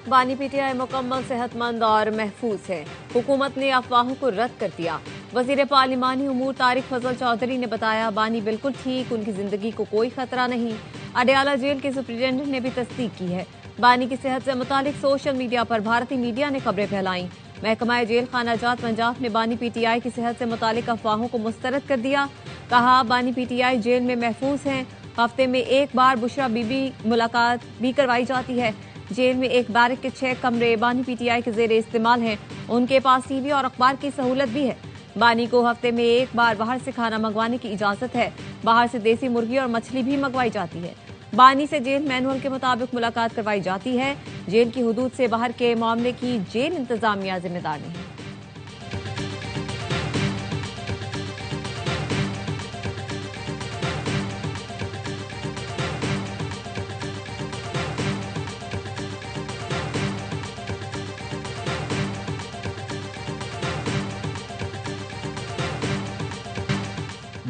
बानी पीटीआई मुकम्मल सेहतमंद और महफूज है। हुकूमत ने अफवाहों को रद्द कर दिया। वजीर पार्लिमानी उमूर तारिक फजल चौधरी ने बताया, बानी बिल्कुल ठीक, उनकी जिंदगी को कोई खतरा नहीं। अडयाला जेल के सुप्रिंटेंडेंट ने भी तस्दीक की है। बानी की सेहत से मुतालिक सोशल मीडिया पर भारतीय मीडिया ने खबरें फैलाई। महकमा जेल खाना जात पंजाब ने बानी पीटीआई की सेहत से मुतालिक अफवाहों को मुस्तरद कर दिया। कहा, बानी पीटीआई जेल में महफूज हैं। हफ्ते में एक बार बुशरा बीबी मुलाकात भी करवाई जाती है। जेल में एक बैरक के 6 कमरे बानी पीटीआई के जेर इस्तेमाल हैं। उनके पास टीवी और अखबार की सहूलत भी है। बानी को हफ्ते में एक बार बाहर से खाना मंगवाने की इजाजत है। बाहर से देसी मुर्गी और मछली भी मंगवाई जाती है। बानी से जेल मैनुअल के मुताबिक मुलाकात करवाई जाती है। जेल की हुदूद से बाहर के मामले की जेल इंतजामिया जिम्मेदार नहीं।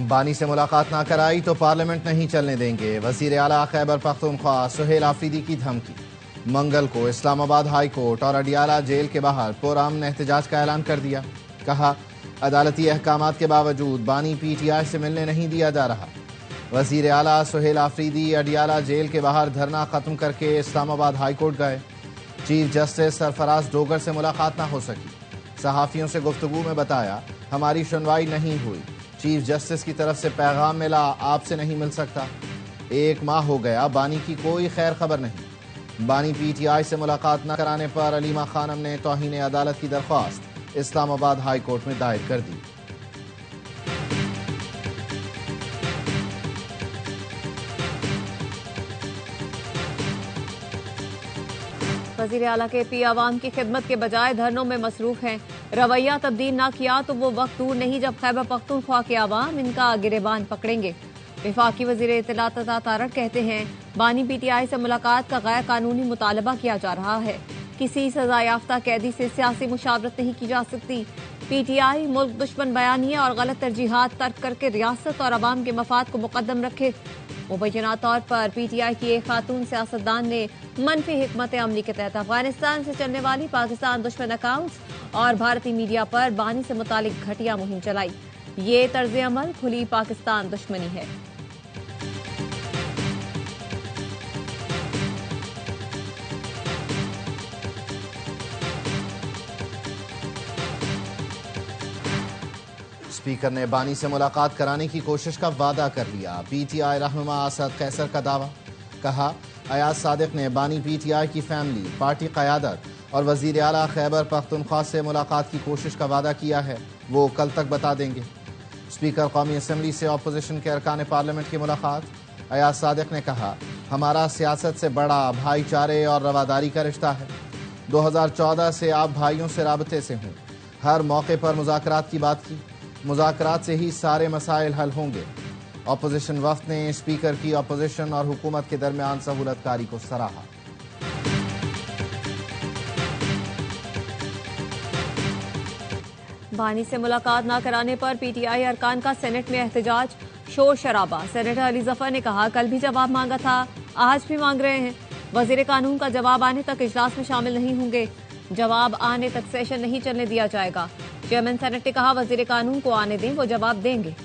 बानी से मुलाकात ना कराई तो पार्लियामेंट नहीं चलने देंगे। वजीर आला खैबर पख्तूनख्वा सुहेल आफरीदी की धमकी। मंगल को इस्लामाबाद हाई कोर्ट और अडियाला जेल के बाहर पुरअमन एहतजाज का ऐलान कर दिया। कहा, अदालती अहकामात के बावजूद बानी पीटीआई से मिलने नहीं दिया जा रहा। वजीर आला सुहेल आफरीदी अडियाला जेल के बाहर धरना खत्म करके इस्लामाबाद हाई कोर्ट गए। चीफ जस्टिस सरफराज डोगर से मुलाकात ना हो सकी। सहाफियों से गुफ्तगू में बताया, हमारी सुनवाई नहीं हुई। चीफ जस्टिस की तरफ से पैगाम मिला, आपसे नहीं मिल सकता। 1 माह हो गया, बानी की कोई खैर खबर नहीं। बानी पीटीआई से मुलाकात न कराने पर अलीमा खानम ने तौहीन अदालत की दरख्वास्त इस्लामाबाद हाई कोर्ट में दायर कर दी। वजीर आला के पी आवाम की खिदमत के बजाय धरनों में मसरूफ हैं। रवैया तब्दील ना किया तो वो वक्त दूर नहीं जब खैबर पख्तूनख्वा के आवाम इनका गिरेबान पकड़ेंगे। वफाकी वजीर इत्तलात तारड़ कहते हैं, बानी पीटीआई से मुलाकात का गैर कानूनी मुतालबा किया जा रहा है। किसी सजा याफ्ता कैदी से सियासी मुशावरत नहीं की जा सकती। पीटीआई मुल्क दुश्मन बयानिया और गलत तरजीहात तर्क करके रियासत और अवाम के मफाद को मुकद्दम रखे। मुबैना तौर पर पीटीआई की एक खातून सियासतदान ने मनफी हिकमत अमली के तहत अफगानिस्तान से चलने वाली पाकिस्तान दुश्मन अकाउंट्स और भारतीय मीडिया पर बानी से मुतालिक घटिया मुहिम चलाई। ये तर्ज अमल खुली पाकिस्तान दुश्मनी है। स्पीकर ने बानी से मुलाकात कराने की कोशिश का वादा कर लिया। पीटीआई रहनुमा असद कैसर का दावा। कहा, अयाज सादिक ने बानी पीटीआई की फैमिली, पार्टी क़यादत और वजीर आला खैबर पख्तूनख्वा से मुलाकात की कोशिश का वादा किया है। वो कल तक बता देंगे। स्पीकर कौमी असम्बली से अपोजिशन के अरकान पार्लियामेंट की मुलाकात। अयाज सादिक ने कहा, हमारा सियासत से बड़ा भाईचारे और रवादारी का रिश्ता है। 2014 से आप भाइयों से राबते से हूँ। हर मौके पर मुज़ाकरात की बात की। मुज़ाकरात से ही सारे मसाइल हल होंगे। अपोजिशन वफ्द ने स्पीकर की अपोजिशन और हुकूमत के दरमियान सहूलतकारी को सराहा। बानी से मुलाकात न कराने पर पीटीआई अरकान का सेनेट में एहतजाज, शोर शराबा। सेनेटर अली जफर ने कहा, कल भी जवाब मांगा था, आज भी मांग रहे हैं। वजीर कानून का जवाब आने तक इजलास में शामिल नहीं होंगे। जवाब आने तक सेशन नहीं चलने दिया जाएगा। चेयरमैन सेनेट ने कहा, वजीर कानून को आने दें, वो जवाब देंगे।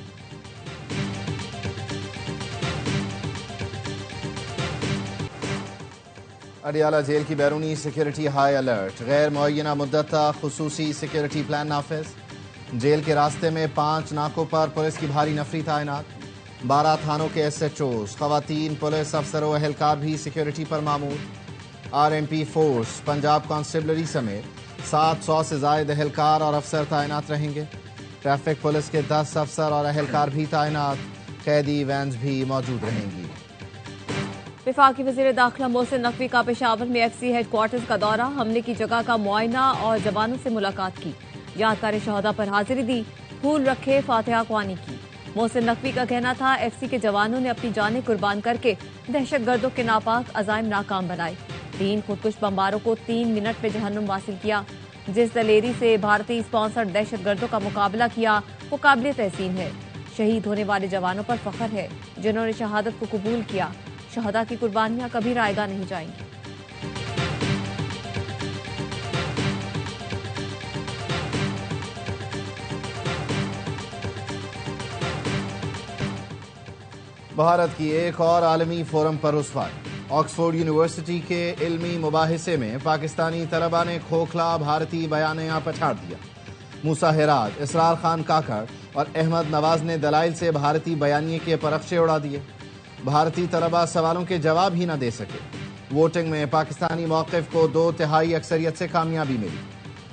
अडियाला जेल की बैरूनी सिक्योरिटी हाई अलर्ट। गैर मुअय्यना मुद्दत खुसूसी सिक्योरिटी प्लान नाफिज। जेल के रास्ते में 5 नाकों पर पुलिस की भारी नफरी तैनात। 12 थानों के SHOs, खवातीन पुलिस अफसरों एहलकार भी सिक्योरिटी पर मामूर। RMP फोर्स, पंजाब कांस्टेबलरी समेत 700 से जायद एहलकार और अफसर तैनात रहेंगे। ट्रैफिक पुलिस के 10 अफसर और एहलकार भी तैनात। कैदी वैन्स भी मौजूद रहेंगी। वफाकी वज़ीर दाखिला मोहसिन नकवी का पेशावर में FC हेडक्वार्टर्स का दौरा, हमले की जगह का मुआयना और जवानों से मुलाकात की। यादगार शहदा पर हाजिरी दी, फूल रखे, फातिहा ख्वानी की। मोहसिन नकवी का कहना था, FC के जवानों ने अपनी जानें कुर्बान करके दहशतगर्दों के नापाक अजाइम नाकाम बनाए। 3 खुदकुश बमबारों को 3 मिनट में जहन्नुम वासिल किया। जिस दलेरी से भारतीय स्पॉन्सर्ड दहशतगर्दों का मुकाबला किया, वो काबिल तहसीन है। शहीद होने वाले जवानों पर फख्र है, जिन्होंने शहादत को कबूल किया। शहदा की कुर्बानियां कभी रायगा नहीं जाएंगी। भारत की एक और आलमी फोरम पर रुसवाई। ऑक्सफोर्ड यूनिवर्सिटी के इल्मी मुबाहिसे में पाकिस्तानी तलबा ने खोखला भारतीय बयानिया पछाड़ दिया। मूसा हिराज, इसरार खान काकड़ और अहमद नवाज ने दलाइल से भारतीय बयानिए के परखचे उड़ा दिए। भारतीय तलबा सवालों के जवाब ही न दे सके। वोटिंग में पाकिस्तानी मौक़िफ़ को 2/3 अक्सरियत से कामयाबी मिली।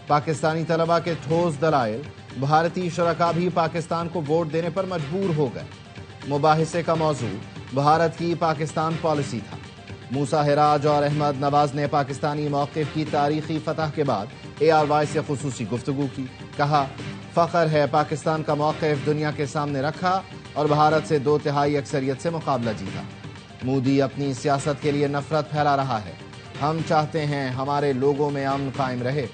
पाकिस्तानी तलबा के ठोस दलाइल, भारतीय शुरका भी पाकिस्तान को वोट देने पर मजबूर हो गए। मुबाहिसे का मौजू भारत की पाकिस्तान पॉलिसी था। मूसा हिराज और अहमद नवाज ने पाकिस्तानी मौक़िफ़ की तारीखी फतह के बाद ARY से खुसूसी गुफ्तगू की। कहा, फ़ख्र है पाकिस्तान का मौक़िफ़ दुनिया के सामने रखा और भारत से 2/3 अक्सरियत से मुकाबला जीता। मोदी अपनी सियासत के लिए नफरत फैला रहा है। हम चाहते हैं हमारे लोगों में अमन कायम रहे।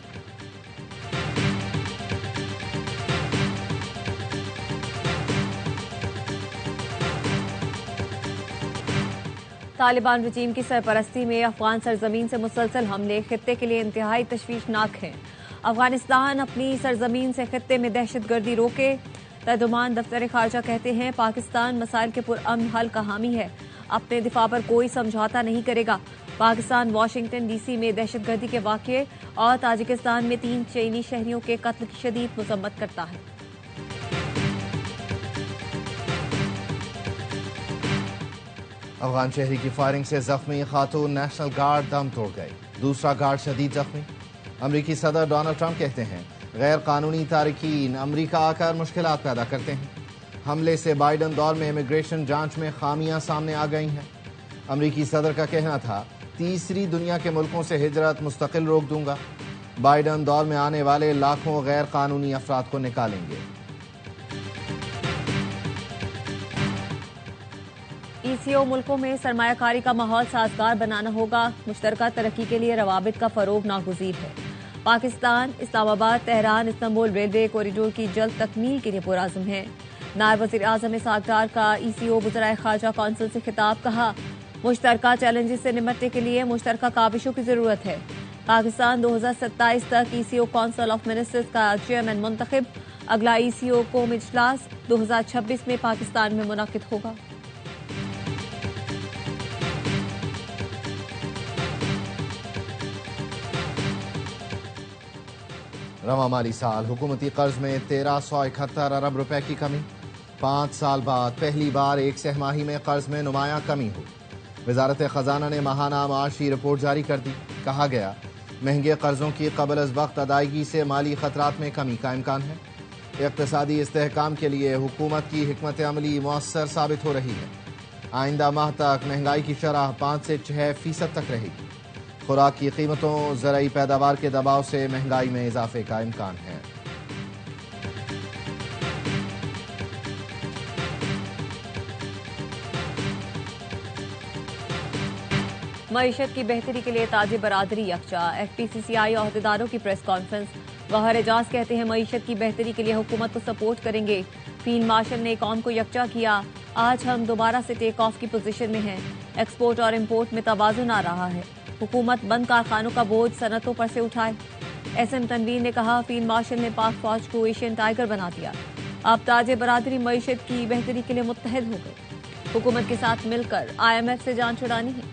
तालिबान रजीम की सरपरस्ती में अफगान सरजमीन से मुसलसल हमले खित्ते के लिए इंतहाई तशवीशनाक हैं। अफगानिस्तान अपनी सरजमीन से खित्ते में दहशतगर्दी रोके। तर्जुमान दफ्तर खारजा कहते हैं पाकिस्तान मसाइल के पुरअमन हल का हामी है, अपने दिफा पर कोई समझौता नहीं करेगा। पाकिस्तान वाशिंगटन DC में दहशतगर्दी के वाक़ये और ताजिकिस्तान में 3 चीनी शहरियों के कत्ल की शदीद मजम्मत करता है। अफगान शहरी की फायरिंग से जख्मी खातून नेशनल गार्ड दम तोड़ गई। दूसरा गार्ड शदीद जख्मी। अमरीकी सदर डोनाल्ड ट्रंप कहते हैं गैर कानूनी तारकीन अमरीका आकर मुश्किलात पैदा करते हैं। हमले से बाइडन दौर में इमिग्रेशन जांच में खामियां सामने आ गई हैं। अमरीकी सदर का कहना था तीसरी दुनिया के मुल्कों से हिजरत मुस्तकिल रोक दूंगा। बाइडन दौर में आने वाले लाखों गैर कानूनी अफराद को निकालेंगे। ECO मुल्कों में सरमायाकारी का माहौल साजगार बनाना होगा। मुश्तरका तरक्की के लिए रवाबित का फरोग नागुज़ीर है। Pakistan Islamabad Tehran Istanbul railway corridor की जल्द तकमील के लिए पुरअज़्म है। नायब वज़ीर आज़म इसहाक़ डार का ECO वज़राए ख़ारजा कौंसिल से खिताब। कहा, मुश्तरका चैलेंजेस से निपटने के लिए मुश्तरका काबिशों की ज़रूरत है। पाकिस्तान 2027 तक ECO कौंसिल ऑफ मिनिस्टर्स का चेयरमैन मुंतखब। अगला ECO कौमी इजलास 2026 में पाकिस्तान में मुनक़िद होगा। रवा माली साल हुकूमती कर्ज में 1371 अरब रुपए की कमी। 5 साल बाद पहली बार एक सहमाही में कर्ज में नुमायां कमी हुई। वजारत खजाना ने माहाना माशी रिपोर्ट जारी कर दी। कहा गया महंगे कर्जों की कबल अज वक्त अदायगी से माली खतरात में कमी का इम्कान है। इक़्तिसादी इस्तेहकाम के लिए हुकूमत की हिकमत अमली मौसर साबित हो रही है। आइंदा माह तक महंगाई की शरह 5 से 6% तक रहेगी। खुराक की कीमतों, ज़राई पैदावार के दबाव से महंगाई में इजाफे का इम्कान है। मईशत की बेहतरी के लिए ताज बरादरी यकजा। FPCCI अहदेदारों की प्रेस कॉन्फ्रेंस। गौहर एजाज कहते हैं मईशत की बेहतरी के लिए हुकूमत को सपोर्ट करेंगे। फील्ड मार्शल ने कौम को यकजा किया। आज हम दोबारा से टेक ऑफ की पोजीशन में हैं। एक्सपोर्ट और इम्पोर्ट में तवाज़ुन आ रहा है। हुकूमत बंद कारखानों का बोझ सनतों पर से उठाए। SM तनवीर ने कहा, फील्ड मार्शल ने पाक फौज को एशियन टाइगर बना दिया। अब ताज बरादरी मईशत की बेहतरी के लिए मुत्तहद हो गई। हुकूमत के साथ मिलकर IMF से जान छुड़ानी है।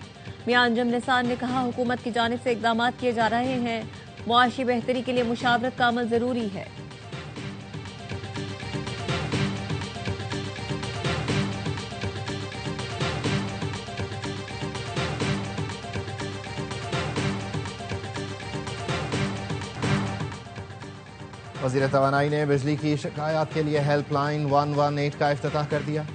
मियां अंजुम निसार ने कहा, हुकूमत की जानिब से इकदाम किए जा रहे हैं। मुआशी बेहतरी के लिए मुशावरत का अमल जरूरी है। वज़ीर तवानाई ने बिजली की शिकायत के लिए हेल्पलाइन 118 का इफ्तिताह कर दिया।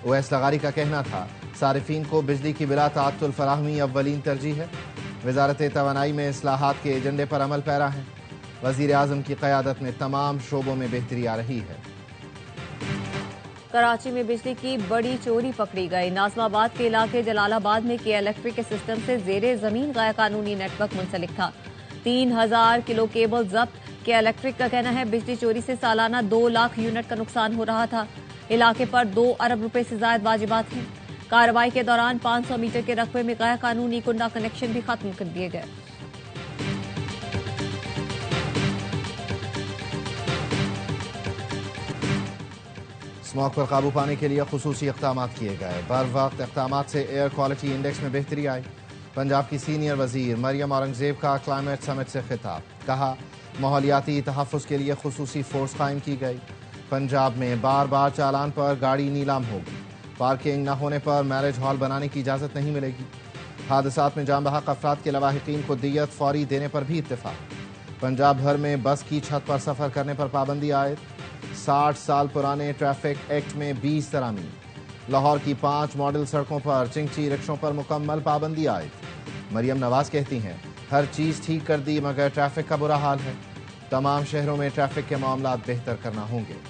ओवैस लगारी का कहना था सारिफीन को बिजली की बिला ताअत्तुल फराहमी अव्वलीन तरजीह है। वज़ारत तवानाई में इस्लाहात के एजेंडे पर अमल पैरा है। वज़ीर आज़म की क़यादत में तमाम शोबों में बेहतरी आ रही है। कराची में बिजली की बड़ी चोरी पकड़ी गई। नाज़माबाद के इलाके जलालाबाद में के इलेक्ट्रिक के सिस्टम से ज़ेरे ज़मीन गैर कानूनी नेटवर्क मुंसलिक था। 3000 किलो केबल जब्त। के इलेक्ट्रिक का कहना है बिजली चोरी से सालाना 2 लाख यूनिट का नुकसान हो रहा था। इलाके पर 2 अरब रुपए से ज्यादा वाजिबात हैं। कार्रवाई के दौरान 500 मीटर के रकबे में गैर कानूनी कुंडा कनेक्शन भी खत्म कर दिए गए। स्मॉग पर काबू पाने के लिए खुसूसी इक़दाम किए गए। बर वक्त इक़दाम से एयर क्वालिटी इंडेक्स में बेहतरी आई। पंजाब की सीनियर वजीर मरियम औरंगजेब का क्लाइमेट समिट से खिताब। कहा, माहौलियाती तहफ़्फ़ुज़ के लिए खुसूसी फोर्स कायम की गई। पंजाब में बार बार चालान पर गाड़ी नीलाम होगी। पार्किंग न होने पर मैरिज हॉल बनाने की इजाज़त नहीं मिलेगी। हादसात में जान बहक अफराद के लवाहिकीन को दियत फौरी देने पर भी इत्तेफाक। पंजाब भर में बस की छत पर सफ़र करने पर पाबंदी आयद। 60 साल पुराने ट्रैफिक एक्ट में 20 तरामीम। लाहौर की 5 मॉडल सड़कों पर चिंगची रिक्शों पर मुकम्मल पाबंदी आयद। मरियम नवाज कहती हैं, हर चीज़ ठीक कर दी मगर ट्रैफिक का बुरा हाल है। तमाम शहरों में ट्रैफिक के मामला बेहतर करना होंगे।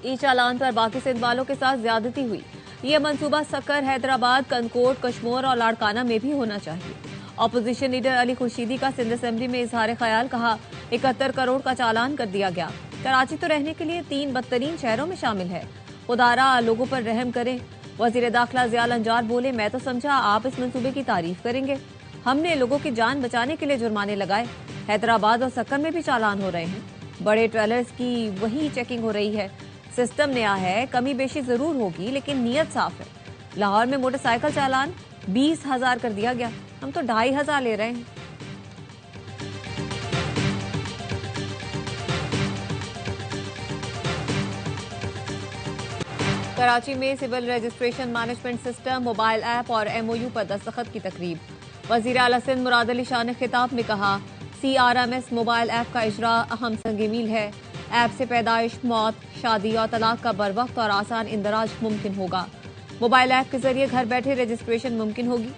ई चालान पर बाकी सिंध वालों के साथ ज्यादती हुई। ये मंसूबा सक्कर, हैदराबाद, कनकोट, कश्मोर और लाड़काना में भी होना चाहिए। ऑपोजिशन लीडर अली खुर्शीदी का सिंध असेंबली में इजहार ख्याल। कहा, 71 करोड़ का चालान कर दिया गया। कराची तो रहने के लिए 3 बदतरीन शहरों में शामिल है। खुदारा लोगों पर रहम करें। वजीर दाखिला ज़ियाल अंजार बोले, मैं तो समझा आप इस मंसूबे की तारीफ करेंगे। हमने लोगों की जान बचाने के लिए जुर्माने लगाए। हैदराबाद और सक्कर में भी चालान हो रहे हैं। बड़े ट्रेलर्स की वही चेकिंग हो रही है। सिस्टम नया है, कमी बेशी जरूर होगी लेकिन नीयत साफ है। लाहौर में मोटरसाइकिल चालान 20,000 कर दिया गया। हम तो 2,500 ले रहे हैं। कराची में civil registration management system, mobile app और MOU पर दस्तखत की तकरीब। वजीर आला सिंध मुराद अली शाह ने खिताब में कहा, CRMS मोबाइल ऐप का इजरा अहम संग मील है। ऐप से पैदाइश, मौत, शादी और तलाक का बरवक्त और आसान इंदराज मुमकिन होगा। मोबाइल ऐप के जरिए घर बैठे रजिस्ट्रेशन मुमकिन होगी।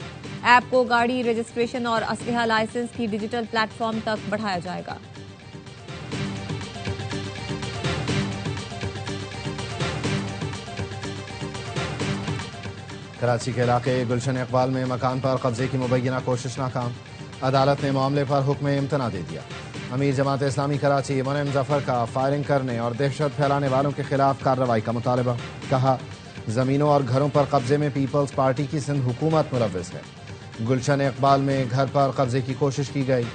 ऐप को गाड़ी रजिस्ट्रेशन और असलहा लाइसेंस की डिजिटल प्लेटफॉर्म तक बढ़ाया जाएगा। कराची के इलाके गुलशन इकबाल में मकान पर कब्जे की मुबैना कोशिश नाकाम। अदालत ने मामले पर हुक्म इम्तना दे दिया। अमीर जमात इस्लामी कराची मुनीम जफर का फायरिंग करने और दहशत फैलाने वालों के खिलाफ कार्रवाई का मुतालबा। कहा, जमीनों और घरों पर कब्जे में पीपल्स पार्टी की सिंध हुकूमत मुलव्विस है। गुलशन इकबाल में घर पर कब्जे की कोशिश की गई।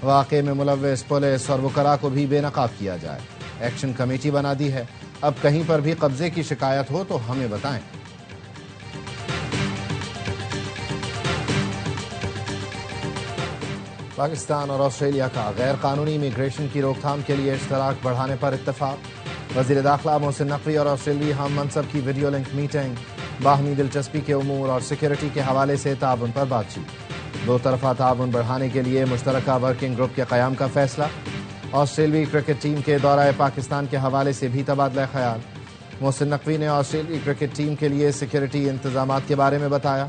वाक़े में मुलव्विस पुलिस और वकरा को भी बेनकाब किया जाए। एक्शन कमेटी बना दी है। अब कहीं पर भी कब्जे की शिकायत हो तो हमें बताएं। पाकिस्तान और ऑस्ट्रेलिया का गैर कानूनी इमिग्रेशन की रोकथाम के लिए इश्तराक बढ़ाने पर इत्तफाक। वज़ीर दाखिला मोहसिन नकवी और ऑस्ट्रेलियाई हम मनसब की वीडियो लिंक मीटिंग। बाहमी दिलचस्पी के उमूर और सिक्योरिटी के हवाले से ताउन पर बातचीत। दो तरफा ताउन बढ़ाने के लिए मुश्तरका वर्किंग ग्रुप के क़याम का फैसला। ऑस्ट्रेलियाई क्रिकेट टीम के दौरे पाकिस्तान के हवाले से भी तबादला ख्याल। मोहसिन नकवी ने ऑस्ट्रेलियाई क्रिकेट टीम के लिए सिक्योरिटी इंतजाम के बारे में बताया।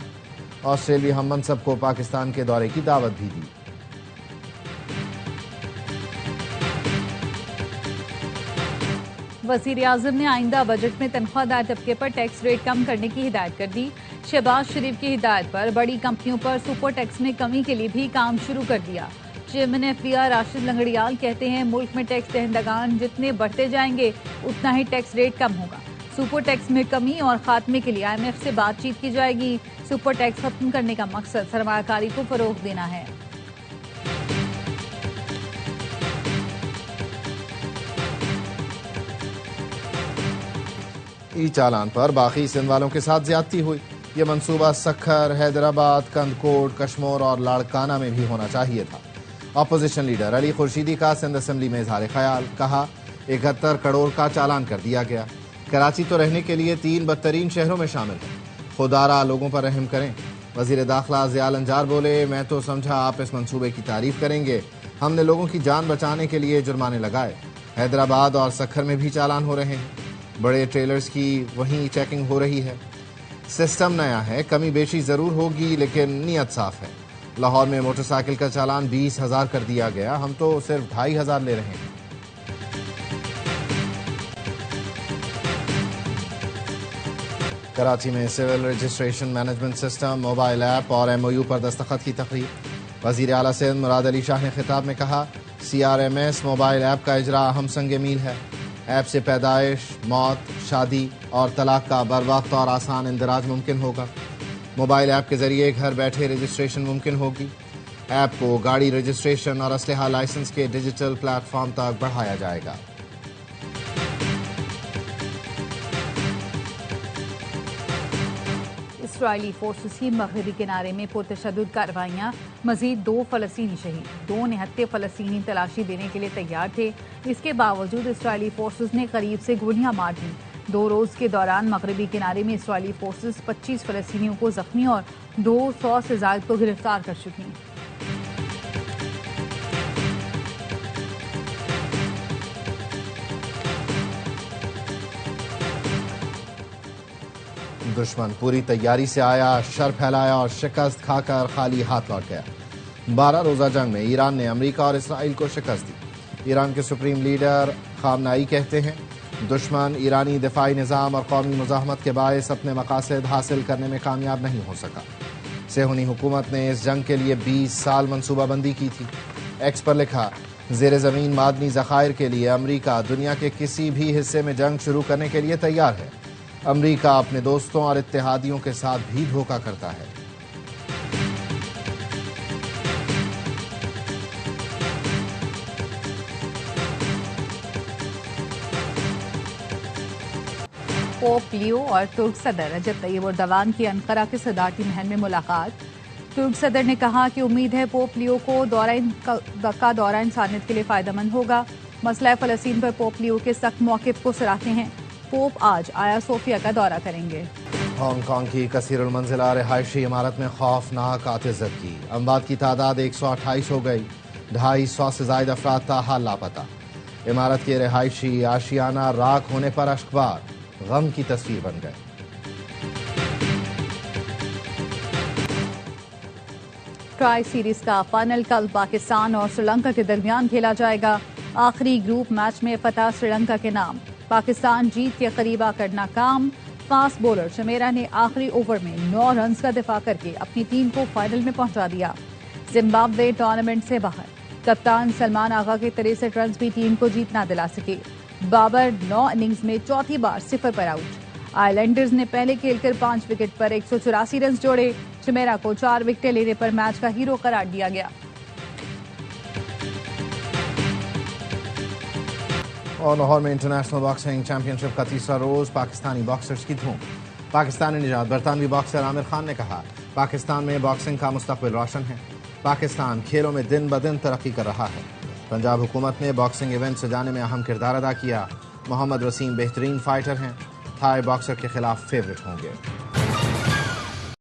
ऑस्ट्रेलियाई हम मनसब को पाकिस्तान के दौरे की दावत भी दी। वज़ीर आज़म ने आइंदा बजट में तनख्वाहदार तबके पर टैक्स रेट कम करने की हिदायत कर दी। शहबाज शरीफ की हिदायत पर बड़ी कंपनियों पर सुपर टैक्स में कमी के लिए भी काम शुरू कर दिया। चेयरमैन FDR राशिद लंगड़ियाल कहते हैं, मुल्क में टैक्स दहंदगान जितने बढ़ते जाएंगे उतना ही टैक्स रेट कम होगा। सुपर टैक्स में कमी और खात्मे के लिए IMF से बातचीत की जाएगी। सुपर टैक्स खत्म करने का मकसद सरमायाकारी को फरोग देना है। ई चालान पर बाकी सिंध वालों के साथ ज्यादती हुई। ये मंसूबा सक्खर, हैदराबाद, कंदकोट, कश्मोर और लाड़काना में भी होना चाहिए था। अपोजिशन लीडर अली खुर्शीदी का सिंध असेंबली में इजहार ख्याल। कहा, 71 करोड़ का चालान कर दिया गया। कराची तो रहने के लिए 3 बदतरीन शहरों में शामिल है। खुदारा लोगों पर रहम करें। वजीर दाखिला ज़ियाल अंजार बोले, मैं तो समझा आप इस मंसूबे की तारीफ करेंगे। हमने लोगों की जान बचाने के लिए जुर्माने लगाए। हैदराबाद और सक्खर में भी चालान हो रहे हैं। बड़े ट्रेलर्स की वहीं चेकिंग हो रही है। सिस्टम नया है, कमी बेशी जरूर होगी लेकिन नीयत साफ है। लाहौर में मोटरसाइकिल का चालान 20,000 कर दिया गया। हम तो सिर्फ 2,500 ले रहे हैं। कराची में civil registration management system, mobile app और MOU पर दस्तखत की तकरीब। वजीर आला सिंध मुराद अली शाह ने खिताब में कहा, CRMS मोबाइल ऐप का इजरा अहम संग मील है। ऐप से पैदाइश, मौत, शादी और तलाक का बरवक्त और आसान इंदराज मुमकिन होगा। मोबाइल ऐप के जरिए घर बैठे रजिस्ट्रेशन मुमकिन होगी। ऐप को गाड़ी रजिस्ट्रेशन और असलहा लाइसेंस के डिजिटल प्लेटफॉर्म तक बढ़ाया जाएगा। इसराइली फोर्सेस की मगरबी किनारे में पुरतशद्दुद कार्रवाइयाँ, मजीद 2 फलस्तीनी शहीद। 2 निहत्ते फलस्तीनी तलाशी देने के लिए तैयार थे। इसके बावजूद इसराइली फोर्सेस ने करीब से गोलियां मार दी। 2 रोज के दौरान मगरबी किनारे में इसराइली फोर्सेस 25 फलस्तीनियों को जख्मी और 200 से ज्यादा को गिरफ्तार कर चुकी। दुश्मन पूरी तैयारी से आया, शर फैलाया और शिकस्त खाकर खाली हाथ लौट गया। 12 रोजा जंग में ईरान ने अमेरिका और इसराइल को शिकस्त दी। ईरान के सुप्रीम लीडर खामनाई कहते हैं, दुश्मन ईरानी दिफाई निज़ाम और कौमी मुज़ाहमत के बायस अपने मकासद हासिल करने में कामयाब नहीं हो सका। सेहूनी हुकूमत ने इस जंग के लिए 20 साल मनसूबाबंदी की थी। एक्स पर लिखा, ज़ेर ज़मीन मादनी ज़खायर के लिए अमेरिका दुनिया के किसी भी हिस्से में जंग शुरू करने के लिए तैयार है। अमेरिका अपने दोस्तों और इत्तेहादियों के साथ भी धोखा करता है। पोप लियो और तुर्क सदर रजब तैयब एर्दोगान की अंकारा के सदारती महल में मुलाकात। तुर्क सदर ने कहा कि उम्मीद है पोप लियो को दौरा इंसानियत के लिए फायदेमंद होगा। मसला फ़लस्तीन पर पोप लियो के सख्त मौक़िफ़ को सराहते हैं। पोप आज आया सोफिया का दौरा करेंगे। हांगकांग की कसीरुल मंजिला रिहायशी इमारत में खौफनाक आतिशबाज़ी की। अमवात की तादाद 128 हो गई। 250 से ज्यादा अफराद ताहाल लापता। इमारत के रिहायशी आशियाना राख होने पर अश्कबार, गम की तस्वीर बन गए। ट्राई सीरीज का फाइनल कल पाकिस्तान और श्रीलंका के दरमियान खेला जाएगा। आखिरी ग्रुप मैच में फतह श्रीलंका के नाम। पाकिस्तान जीत के करीब आकर नाकाम। फास्ट बॉलर चमेरा ने आखिरी ओवर में 9 रन का दिफा करके अपनी टीम को फाइनल में पहुंचा दिया। जिम्बाब्वे टूर्नामेंट से बाहर। कप्तान सलमान आगा के 63 रन भी टीम को जीत न दिला सके। बाबर 9 इनिंग्स में चौथी बार 0 पर आउट। आइलैंडर्स ने पहले खेलकर 5 विकेट पर 184 रन जोड़े। चमेरा को 4 विकेटें लेने पर मैच का हीरो करार दिया गया। और लाहौर में इंटरनेशनल बॉक्सिंग चैंपियनशिप का तीसरा रोज पाकिस्तानी बॉक्सर्स की धूम। पाकिस्तानी निजात बरतानवी बॉक्सर आमिर खान ने कहा, पाकिस्तान में बॉक्सिंग का मुस्तकबिल रोशन है। पाकिस्तान खेलों में दिन ब दिन तरक्की कर रहा है। पंजाब हुकूमत ने बॉक्सिंग इवेंट सजाने में अहम किरदार अदा किया। मोहम्मद वसीम बेहतरीन फाइटर हैं। थाई बॉक्सर के खिलाफ फेवरेट होंगे।